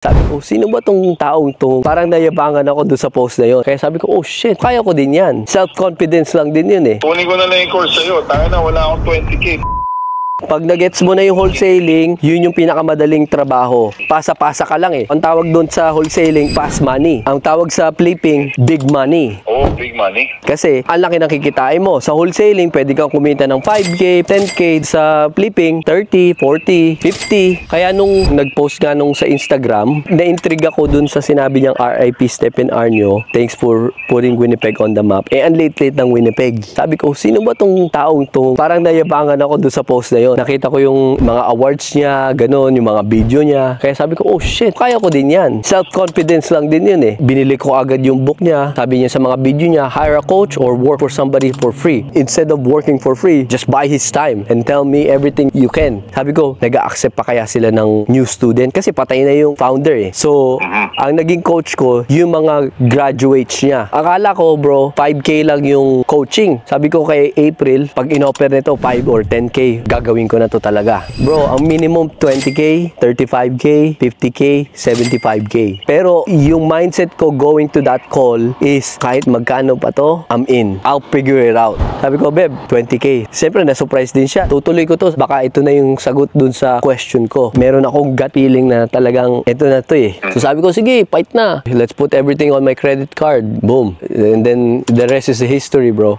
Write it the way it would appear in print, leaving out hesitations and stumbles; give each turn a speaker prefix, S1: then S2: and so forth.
S1: Sabi ko, sino ba tong taong to? Parang nayabangan ako doon sa post na yun. Kaya sabi ko, oh shit, kaya ko din yan. Self-confidence lang din yun eh.
S2: Kunin ko na lang yung course sa'yo. Tayo na, wala akong 20K.
S1: Pag nagets mo na yung wholesaling, yun yung pinakamadaling trabaho. Pasa-pasa ka lang eh. Ang tawag doon sa wholesaling, fast money. Ang tawag sa flipping, big money.
S2: Oh, big money.
S1: Kasi ang laki ng kikitain mo. Sa wholesaling, pwede kang kumita ng 5K, 10K. Sa flipping, 30, 40, 50. Kaya nung nag-post nga nung sa Instagram, na-intrigue ako dun sa sinabi niyang RIP Stephen Arnyo. Thanks for putting Winnipeg on the map. Eh, ang late-late ng Winnipeg. Sabi ko, sino ba tong taong to? Parang nayabangan ako dun sa post na yun. Nakita ko yung mga awards niya, ganun, yung mga video niya. Kaya sabi ko, oh shit, kaya ko din yan. Self-confidence lang din yun eh. Binili ko agad yung book niya. Sabi niya sa mga video niya, hire a coach or work for somebody for free. Instead of working for free, just buy his time and tell me everything you can. Sabi ko, nag-a-accept pa kaya sila ng new student? Kasi patay na yung founder eh. So, ang naging coach ko, yung mga graduates niya. Akala ko, bro, 5K lang yung coaching. Sabi ko kay April, pag in-offer nito 5 or 10K, gagawin ko na to talaga. Bro, ang minimum 20K, 35K, 50K, 75K. Pero yung mindset ko going to that call is kahit magkano pa to, I'm in. I'll figure it out. Sabi ko, Beb, 20K. Siyempre, na-surprise din siya. Tutuloy ko to. Baka ito na yung sagot dun sa question ko. Meron akong gut feeling na talagang ito na to eh. So sabi ko, sige, fight na. Let's put everything on my credit card. Boom. And then the rest is the history, bro.